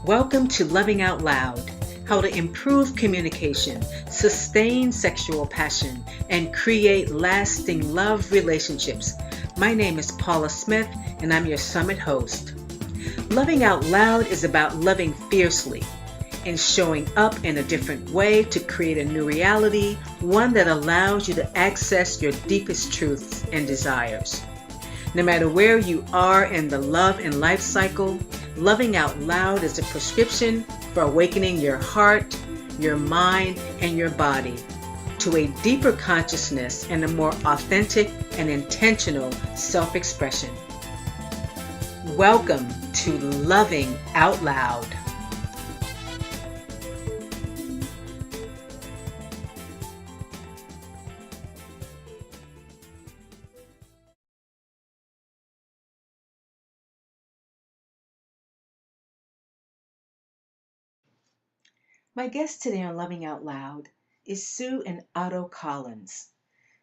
Welcome to Loving Out Loud, how to improve communication, sustain sexual passion, and create lasting love relationships. My name is Paula Smith, and I'm your summit host. Loving Out Loud is about loving fiercely and showing up in a different way to create a new reality, one that allows you to access your deepest truths and desires. No matter where you are in the love and life cycle, Loving Out Loud is a prescription for awakening your heart, your mind, and your body to a deeper consciousness and a more authentic and intentional self-expression. Welcome to Loving Out Loud. My guest today on Loving Out Loud is Sue and Otto Collins.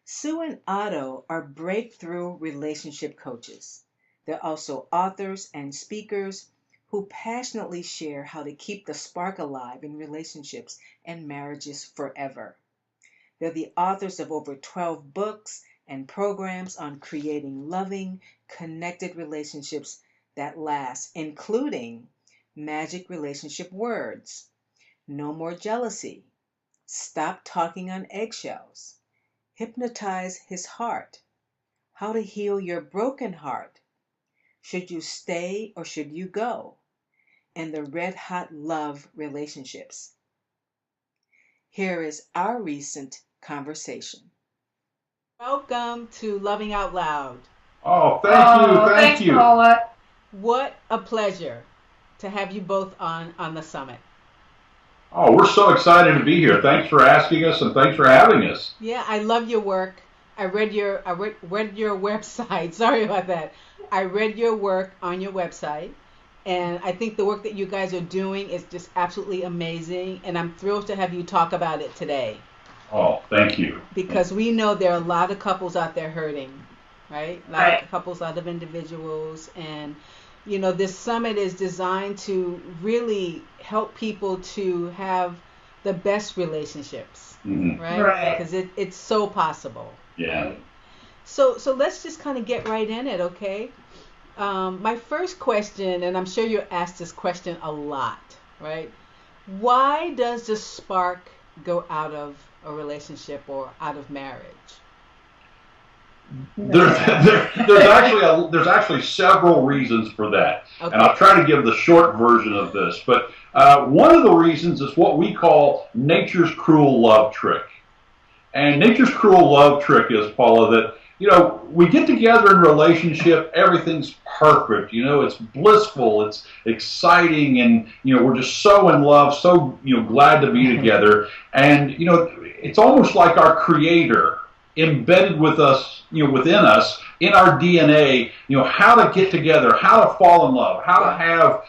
Sue and Otto are breakthrough relationship coaches. They're also authors and speakers who passionately share how to keep the spark alive in relationships and marriages forever. They're the authors of over 12 books and programs on creating loving, connected relationships that last, including Magic Relationship Words, No More Jealousy, Stop Talking on Eggshells, Hypnotize His Heart, How to Heal Your Broken Heart, Should You Stay or Should You Go, and the Red Hot Love Relationships. Here is our recent conversation. Welcome to Loving Out Loud. Oh, thank you. Paula. What a pleasure to have you both on the summit. Oh, we're so excited to be here. Thanks for asking us and thanks for having us. Yeah, I love your work. I read your website. Sorry about that. I read your work on your website, and I think the work that you guys are doing is just absolutely amazing, and I'm thrilled to have you talk about it today. Oh, thank you. Because we know there are a lot of couples out there hurting, right? A lot of couples, a lot of individuals, and you know, this summit is designed to really help people to have the best relationships, right? Because it's so possible. Yeah. Right? So let's just kind of get right in it, okay? My first question, and I'm sure you're asked this question a lot, right? Why does the spark go out of a relationship or out of marriage? There's actually several reasons for that, Okay. and I'll try to give the short version of this. But one of the reasons is what we call nature's cruel love trick. And nature's cruel love trick is, Paula, that we get together in a relationship, everything's perfect, it's blissful, it's exciting, and we're just so in love, so glad to be together, and it's almost like our Creator embedded with us, within us, in our DNA, how to get together, how to fall in love, how to have,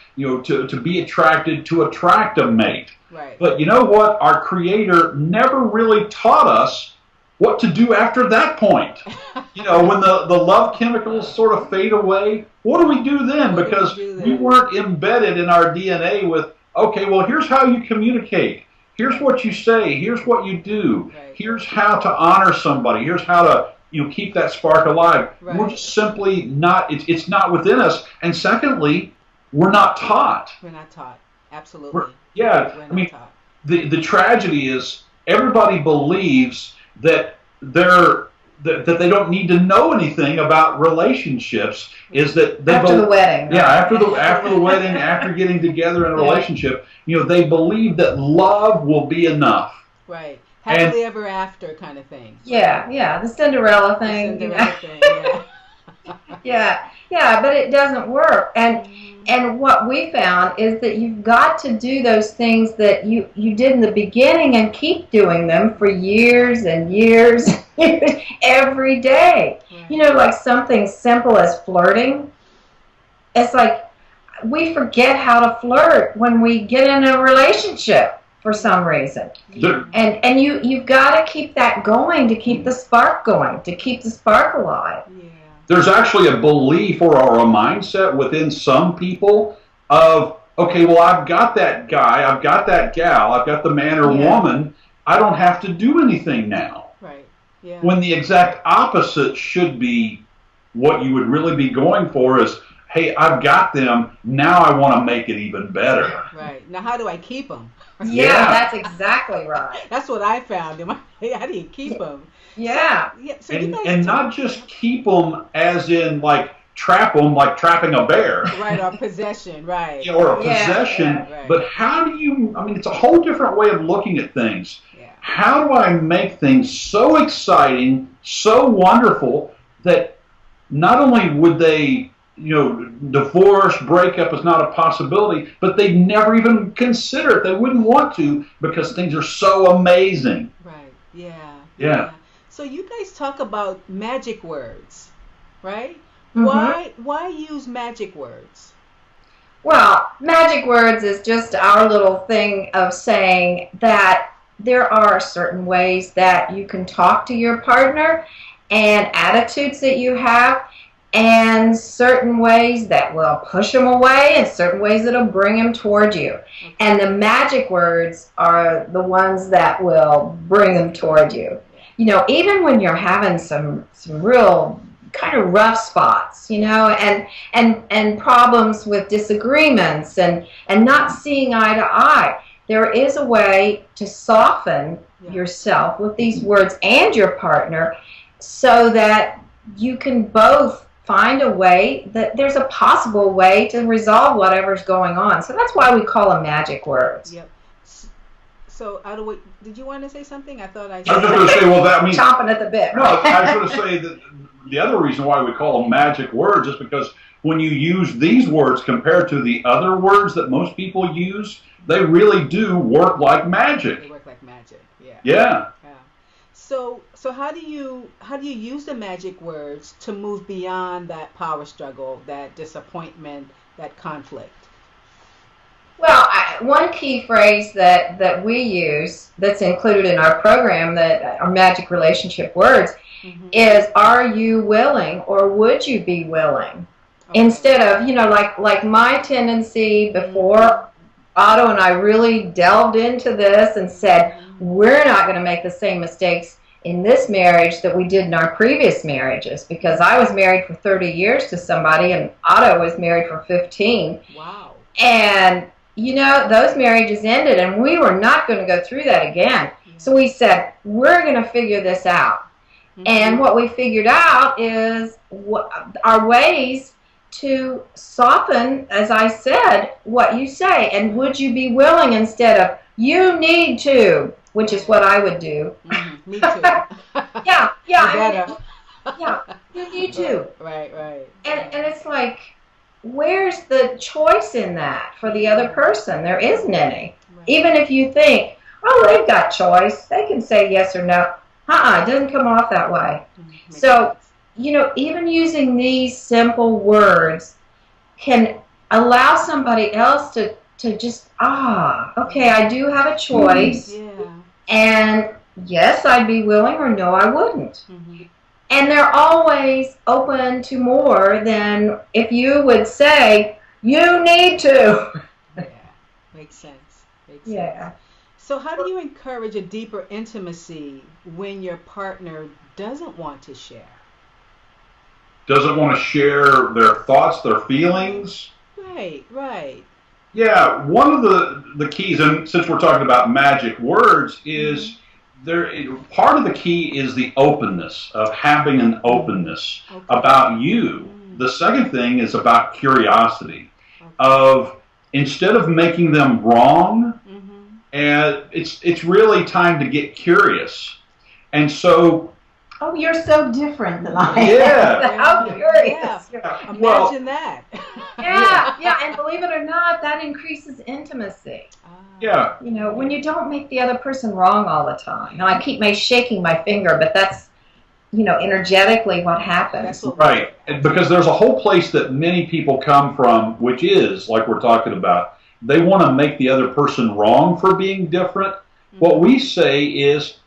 to be attracted, to attract a mate. Right. But you know what? Our Creator never really taught us what to do after that point. When the love chemicals sort of fade away, what do we do then? Because we weren't embedded in our DNA with, okay, well, here's how you communicate. Here's what you say. Here's what you do. Right. Here's how to honor somebody. Here's how to keep that spark alive. Right. We're just simply not. It's not within us. And secondly, we're not taught. We're not taught. Absolutely. Taught. The tragedy is everybody believes that that they don't need to know anything about relationships. Is that they after the wedding? Yeah, after the wedding, after getting together in a relationship, they believe that love will be enough. Right. Happily ever after kind of thing. Yeah, the Cinderella thing. Yeah, but it doesn't work. And what we found is that you've got to do those things that you did in the beginning and keep doing them for years and years, every day. Right. Like something simple as flirting. It's like we forget how to flirt when we get in a relationship for some reason. And you've got to keep that going, to keep the spark going, to keep the spark alive. There's actually a belief or a mindset within some people of okay, well, I've got that guy, I've got that gal, I've got the man or woman. I don't have to do anything now. Right. Yeah. When the exact opposite should be what you would really be going for is, hey, I've got them. Now I want to make it even better. Right. Now, how do I keep them? Yeah, that's exactly right. That's what I found. How do you keep them? Yeah. So and not just keep them as in like trap them like trapping a bear. Right, or possession, right. Or a possession. Right. But how do you, I mean, it's a whole different way of looking at things. Yeah. How do I make things so exciting, so wonderful that not only would they, divorce, breakup is not a possibility, but they'd never even consider it. They wouldn't want to because things are so amazing. Right. Yeah. Yeah. So you guys talk about magic words, right? Mm-hmm. Why use magic words? Well, magic words is just our little thing of saying that there are certain ways that you can talk to your partner and attitudes that you have, and certain ways that will push them away and certain ways that will bring them toward you. Okay. And the magic words are the ones that will bring them toward you. Even when you're having some real kind of rough spots, and problems with disagreements and not seeing eye to eye, there is a way to soften yourself with these words and your partner so that you can both find a way that there's a possible way to resolve whatever's going on. So that's why we call them magic words. Yep. So, Otto, did you want to say something? I thought I was just going to say, well, that means chomping at the bit. No, I was going to say that the other reason why we call them magic words is because when you use these words compared to the other words that most people use, they really do work like magic. They work like magic. Yeah. Yeah. So how do you use the magic words to move beyond that power struggle, that disappointment, that conflict? Well, one key phrase that we use that's included in our program, that our magic relationship words, is, are you willing or would you be willing? Okay. Instead of, like my tendency before Otto and I really delved into this and said, we're not going to make the same mistakes in this marriage that we did in our previous marriages, because I was married for 30 years to somebody and Otto was married for 15. Wow. And those marriages ended and we were not going to go through that again. Yeah. So we said, we're going to figure this out. Mm-hmm. And what we figured out is our ways to soften, as I said, what you say. And would you be willing instead of, you need to, which is what I would do. Mm-hmm. Me too. Yeah. Yeah, you need to. Right. And it's like, where's the choice in that for the other person? There isn't any. Right. Even if you think, oh, they've got choice, they can say yes or no. It doesn't come off that way. Mm-hmm. So, even using these simple words can allow somebody else to just, okay, I do have a choice. Yeah. And yes, I'd be willing, or no, I wouldn't. Mm-hmm. And they're always open to more than if you would say, you need to. Yeah, makes sense. Yeah. So how do you encourage a deeper intimacy when your partner doesn't want to share? Doesn't want to share their thoughts, their feelings? Right. Yeah, one of the keys, and since we're talking about magic words, is part of the key is the openness, of having an openness about you. The second thing is about curiosity, of instead of making them wrong, and it's really time to get curious. And so, oh, you're so different than I am. Yeah. How curious. Yeah. Imagine that. Yeah, and believe it or not, that increases intimacy. Yeah. When you don't make the other person wrong all the time. And I keep shaking my finger, but that's, energetically what happens. Right. And because there's a whole place that many people come from, which is, like we're talking about, they want to make the other person wrong for being different. Mm-hmm. What we say is,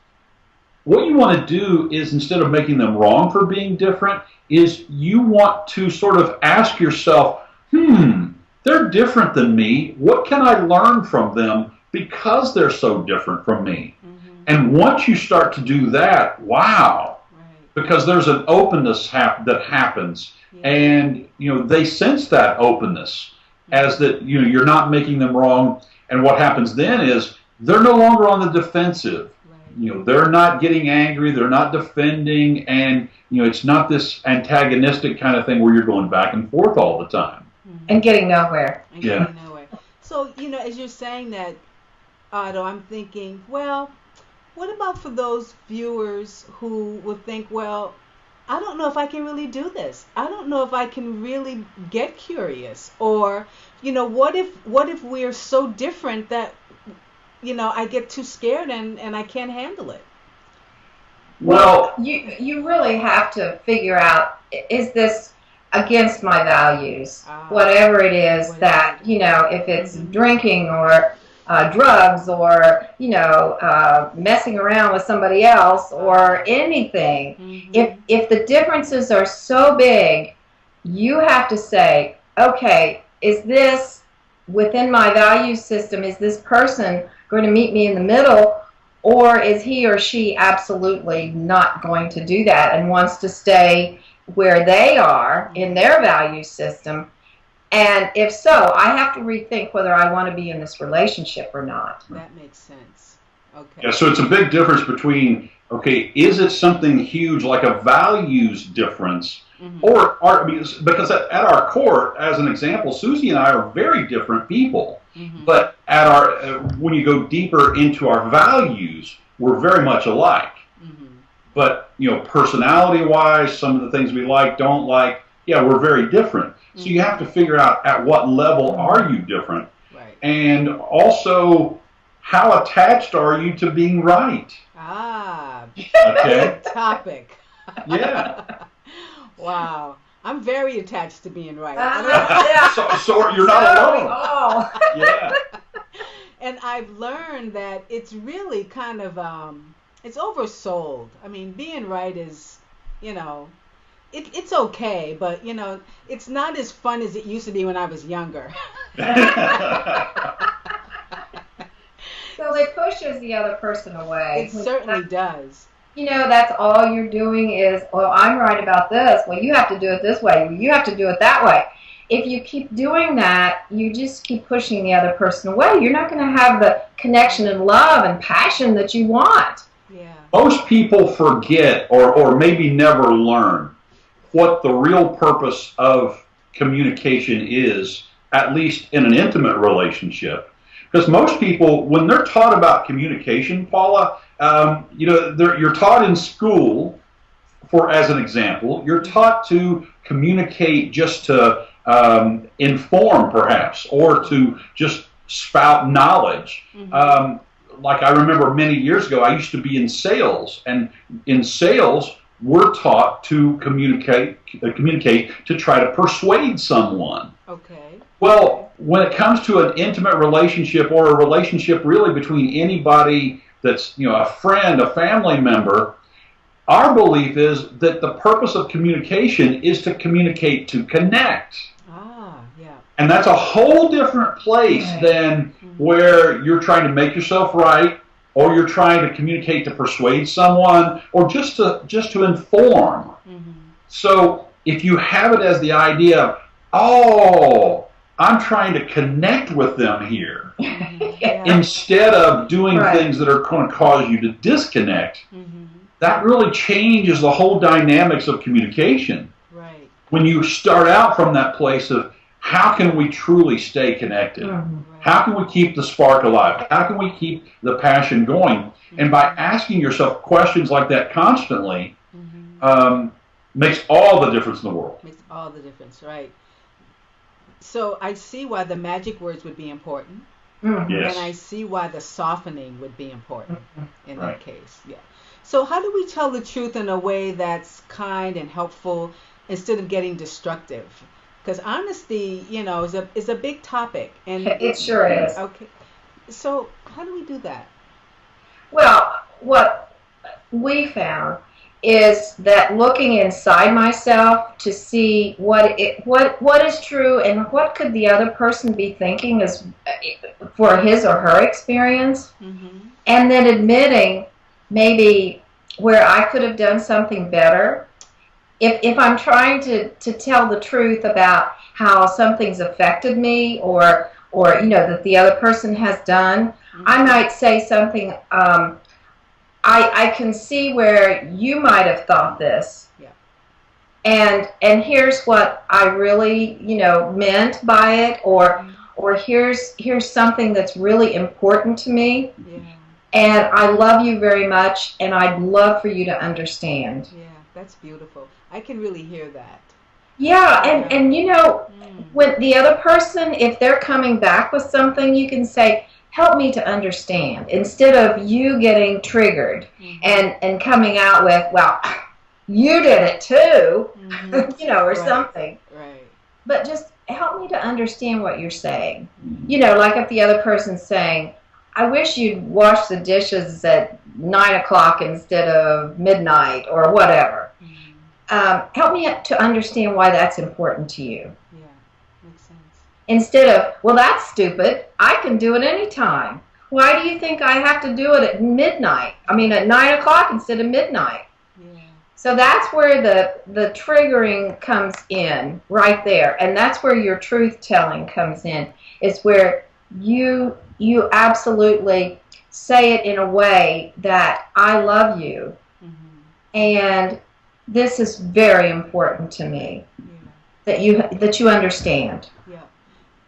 what you want to do is, instead of making them wrong for being different, is you want to sort of ask yourself, they're different than me. What can I learn from them because they're so different from me? And once you start to do that, wow, because there's an openness that happens, and they sense that openness as that you're not making them wrong. And what happens then is they're no longer on the defensive. They're not getting angry, they're not defending, and it's not this antagonistic kind of thing where you're going back and forth all the time and getting nowhere. So as you're saying that, Otto, I'm thinking, well, what about for those viewers who would think, well, I don't know if I can really do this. I don't know if I can really get curious. Or, what if we're so different that, I get too scared and I can't handle it? Well, you really have to figure out, is this against my values? Whatever it is that, if it's drinking or drugs or messing around with somebody else or anything, if the differences are so big, you have to say, okay, is this within my value system? Is this person going to meet me in the middle, or is he or she absolutely not going to do that and wants to stay where they are in their value system? And if so, I have to rethink whether I want to be in this relationship or not. That makes sense. Okay. Yeah, so it's a big difference between, okay, is it something huge like a values difference, or because at our core, as an example, Susie and I are very different people, but at our when you go deeper into our values, we're very much alike. But personality-wise, some of the things we like, don't like, we're very different. So you have to figure out at what level are you different, and also how attached are you to being right. Big topic. Yeah. Wow, I'm very attached to being right. So you're not alone. Yeah. And I've learned that it's really kind of it's oversold. I mean, being right is, it's okay, but it's not as fun as it used to be when I was younger. So it pushes the other person away. It certainly does. That's all you're doing is, well, I'm right about this. Well, you have to do it this way. You have to do it that way. If you keep doing that, you just keep pushing the other person away. You're not going to have the connection and love and passion that you want. Yeah. Most people forget or maybe never learn what the real purpose of communication is, at least in an intimate relationship. Because most people, when they're taught about communication, Paula, you're taught in school, as an example, you're taught to communicate just to inform, perhaps, or to just spout knowledge. Like I remember many years ago, I used to be in sales, and in sales, we're taught to communicate to try to persuade someone. Okay. Well, when it comes to an intimate relationship or a relationship really between anybody that's, a friend, a family member, our belief is that the purpose of communication is to communicate to connect. Yeah. And that's a whole different place than where you're trying to make yourself right, or you're trying to communicate to persuade someone, or just to inform. So if you have it as the idea of, I'm trying to connect with them here, instead of doing things that are going to cause you to disconnect, that really changes the whole dynamics of communication. Right. When you start out from that place of, how can we truly stay connected? How can we keep the spark alive? How can we keep the passion going? And by asking yourself questions like that constantly, makes all the difference in the world. Makes all the difference, right. So I see why the magic words would be important. Yes. And I see why the softening would be important in that case. Yeah. So how do we tell the truth in a way that's kind and helpful instead of getting destructive? Because honesty, is a big topic. And it sure is. Okay. So how do we do that? Well, what we found is that looking inside myself to see what is true and what could the other person be thinking as for his or her experience, and then admitting maybe where I could have done something better. If I'm trying to tell the truth about how something's affected me or that the other person has done, I might say something. I can see where you might have thought this, and here's what I really meant by it, or here's something that's really important to me, and I love you very much, and I'd love for you to understand. Yeah, that's beautiful. I can really hear that. Yeah, and when the other person, if they're coming back with something, you can say, help me to understand, instead of you getting triggered and coming out with, well, you did it too, or something. Right. But just help me to understand what you're saying. Like if the other person's saying, I wish you'd wash the dishes at 9 o'clock instead of midnight or whatever. Help me to understand why that's important to you. Yeah, makes sense. Instead of, well, that's stupid. I can do it anytime. Why do you think I have to do it at midnight? I mean, at 9 o'clock instead of midnight. Yeah. So that's where the triggering comes in, right there. And that's where your truth-telling comes in. It's where you absolutely say it in a way that I love you. And this is very important to me, that you understand. Yeah.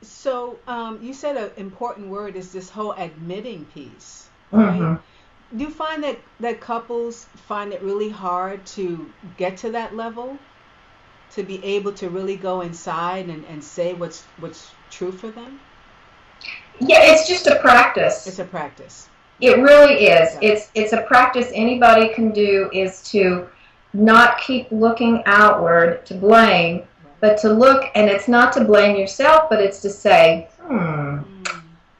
So you said an important word is this whole admitting piece, right? Do you find that couples find it really hard to get to that level, to be able to really go inside and say what's true for them? Yeah, it's just a practice. It's a practice. It really is. It's a practice anybody can do, is to not keep looking outward to blame, but to look, and it's not to blame yourself, but it's to say, I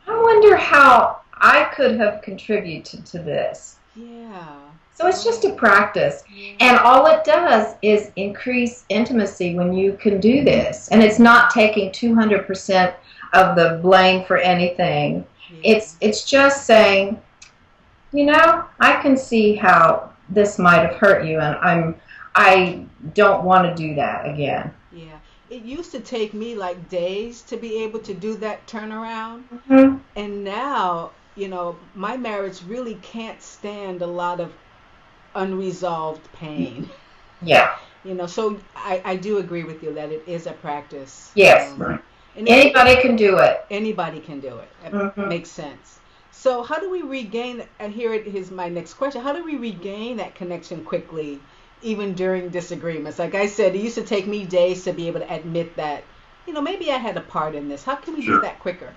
wonder how I could have contributed to this. Yeah. So it's just a practice. And all it does is increase intimacy when you can do this. And it's not taking 200% of the blame for anything. It's just saying, I can see how this might have hurt you, and I don't want to do that again. Yeah. It used to take me like days to be able to do that turnaround. And now, my marriage really can't stand a lot of unresolved pain. Yeah. So I do agree with you that it is a practice. Yes. And anybody can do it. Anybody can do it. It makes sense. So how do we regain, and here's my next question, how do we regain that connection quickly, even during disagreements? Like I said, it used to take me days to be able to admit that, maybe I had a part in this. How can we do that quicker?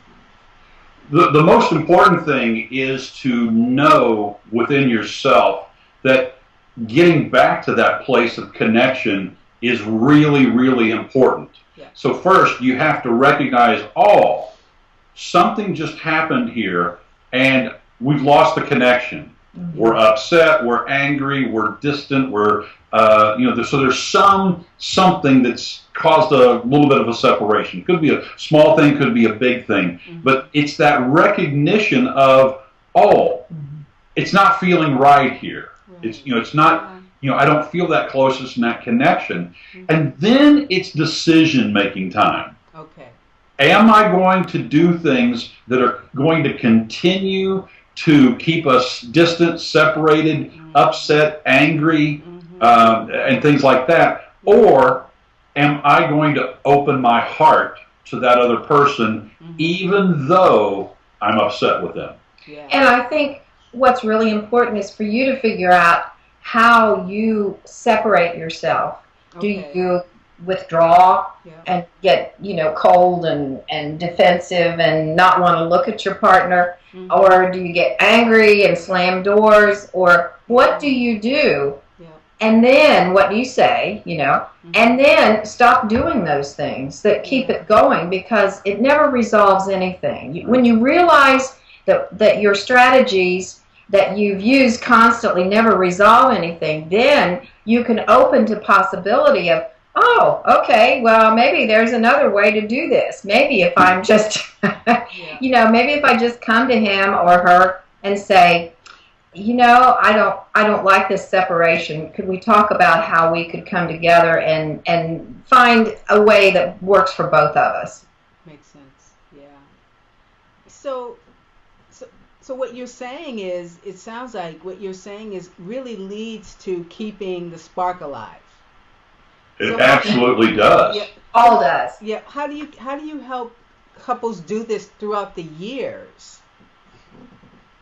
The most important thing is to know within yourself that getting back to that place of connection is really, really important. Yeah. So first, you have to recognize, something just happened here, and we've lost the connection. We're upset, we're angry, we're distant, we're, so there's something that's caused a little bit of a separation. Could be a small thing, could be a big thing. But it's that recognition of, it's not feeling right here. It's, it's not, I don't feel that closeness and that connection. And then it's decision-making time. Okay. Am I going to do things that are going to continue to keep us distant, separated, upset, angry, and things like that? Or am I going to open my heart to that other person, even though I'm upset with them? Yeah. And I think what's really important is for you to figure out how you separate yourself. Okay. Do you withdraw and get cold and defensive and not want to look at your partner, or do you get angry and slam doors, or what do you do? And then what do you say, and then stop doing those things that keep it going, because it never resolves anything. When you realize that your strategies that you've used constantly never resolve anything, then you can open to possibility of, oh, okay, well, maybe there's another way to do this. Maybe if I'm just, maybe if I just come to him or her and say, I don't like this separation. Could we talk about how we could come together and find a way that works for both of us? Makes sense. Yeah. So what you're saying is, it sounds like what you're saying is really leads to keeping the spark alive. It absolutely does. Yeah, all does. Yeah. How do you help couples do this throughout the years?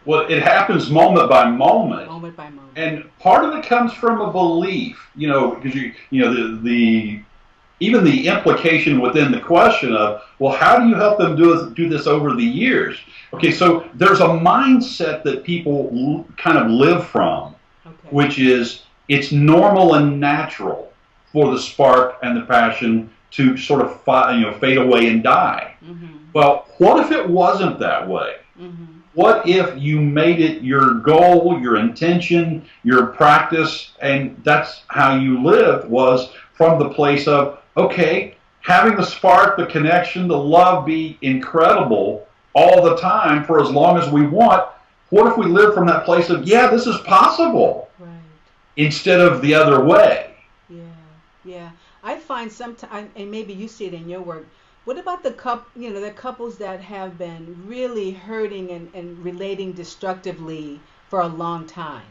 Well, it happens moment by moment. Moment by moment. And part of it comes from a belief, because the even the implication within the question of, well, how do you help them do this over the years? Okay, so there's a mindset that people kind of live from, which is it's normal and natural for the spark and the passion to sort of fade away and die. Mm-hmm. Well, what if it wasn't that way? Mm-hmm. What if you made it your goal, your intention, your practice, and that's how you lived, was from the place of, okay, having the spark, the connection, the love be incredible all the time for as long as we want. What if we live from that place of, yeah, this is possible, right, instead of the other way? Yeah. I find sometimes, and maybe you see it in your work, what about the couples that have been really hurting and relating destructively for a long time?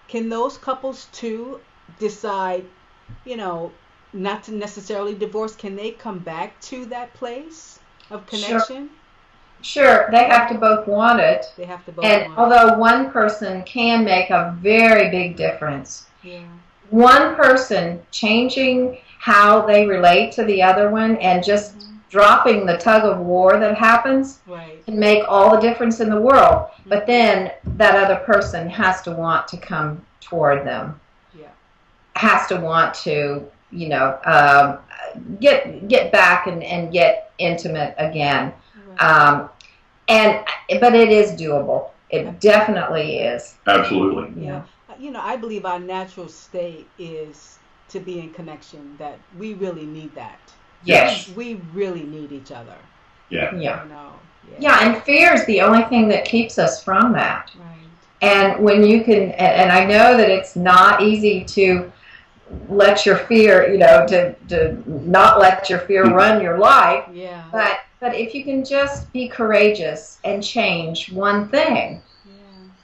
Can those couples too decide, not to necessarily divorce? Can they come back to that place of connection? Sure. They have to both want it. They have to both want it. And although one person can make a very big difference, one person changing how they relate to the other one and just dropping the tug of war that happens can make all the difference in the world. But then that other person has to want to come toward them. Has to want to, get back and get intimate again. But it is doable. It definitely is. Absolutely. Yeah. I believe our natural state is to be in connection, that we really need that. Yes. We really need each other. Yeah. Yeah, and fear is the only thing that keeps us from that. Right. And when you can, and I know that it's not easy to let your fear, to not let your fear run your life. Yeah. But if you can just be courageous and change one thing,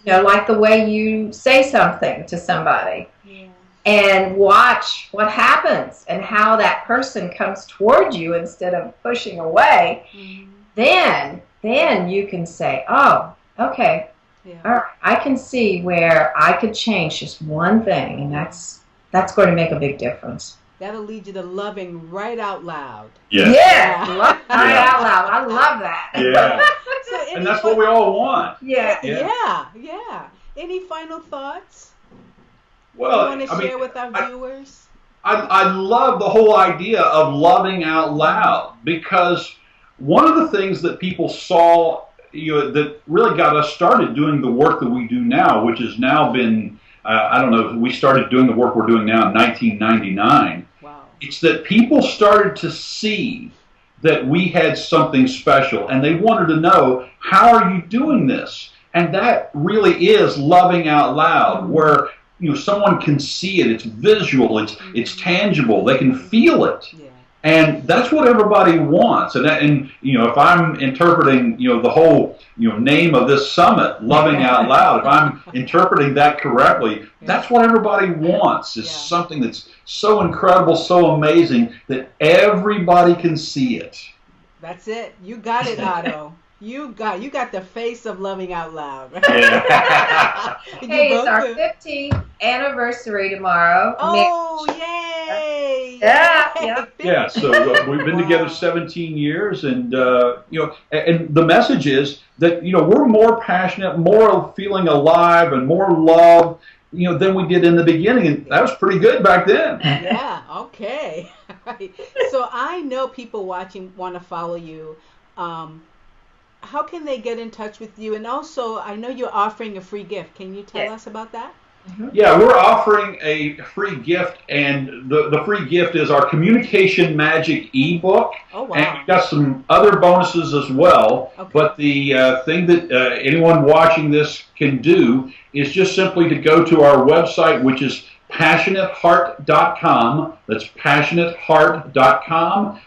like the way you say something to somebody, and watch what happens and how that person comes toward you instead of pushing away, then you can say, oh, okay, all right, I can see where I could change just one thing, and that's going to make a big difference. That'll lead you to loving right out loud. Yeah. Love right out loud. I love that. Yeah. And that's what we all want. Yeah. Any final thoughts? Well, you want to share with our viewers? I love the whole idea of loving out loud, because one of the things that people saw, that really got us started doing the work that we do now, which has now been, we started doing the work we're doing now in 1999. Wow. It's that people started to see that we had something special, and they wanted to know, how are you doing this? And that really is loving out loud, where someone can see it. It's visual. It's tangible. They can feel it. Yeah. And that's what everybody wants. And if I'm interpreting, the whole, name of this summit, loving out loud, if I'm interpreting that correctly, that's what everybody wants. Is something that's so incredible, so amazing that everybody can see it. That's it. You got it, Otto. You got the face of loving out loud. Yeah. Hey, it's our 15th anniversary tomorrow. Oh, yay! Yeah. Yeah. So we've been together 17 years, and and the message is that we're more passionate, more feeling alive, and more love, than we did in the beginning, and that was pretty good back then. Yeah. Okay. Right. So I know people watching want to follow you. how can they get in touch with you? And also, I know you're offering a free gift. Can you tell us about that? Yeah, we're offering a free gift, and the free gift is our Communication Magic ebook. Oh, wow. And we've got some other bonuses as well. Okay. But the thing that anyone watching this can do is just simply to go to our website, which is passionateheart.com. That's passionateheart.com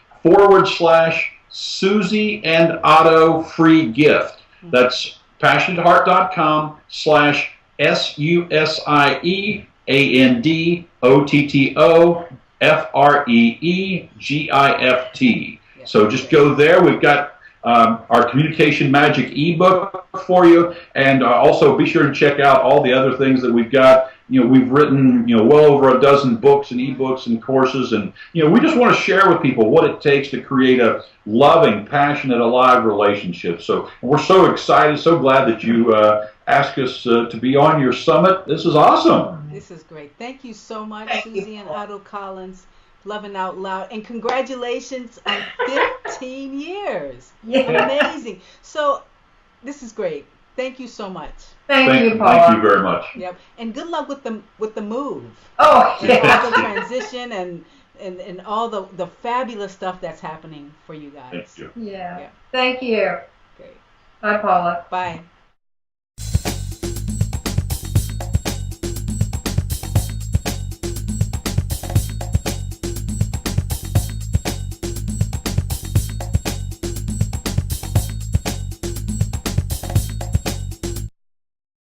/Susie and Otto free gift. That's passionateheart.com /SUSIEANDOTTOFREEGIFT. So just go there. We've got our Communication Magic ebook for you, and also be sure to check out all the other things that we've got. We've written, well over a dozen books and ebooks and courses, and, we just want to share with people what it takes to create a loving, passionate, alive relationship. So we're so excited, so glad that you asked us to be on your summit. This is awesome. This is great. Thank you so much, Susie and Otto Collins, Loving Out Loud, and congratulations on 15 years. Yeah. Amazing. So this is great. Thank you so much. Thank you, Paula. Thank you very much. Yep. And good luck with the move. Oh, And all yeah. the transition and all the fabulous stuff that's happening for you guys. Thank you. Yeah. Yeah. Thank you. Great. Bye, Paula. Bye.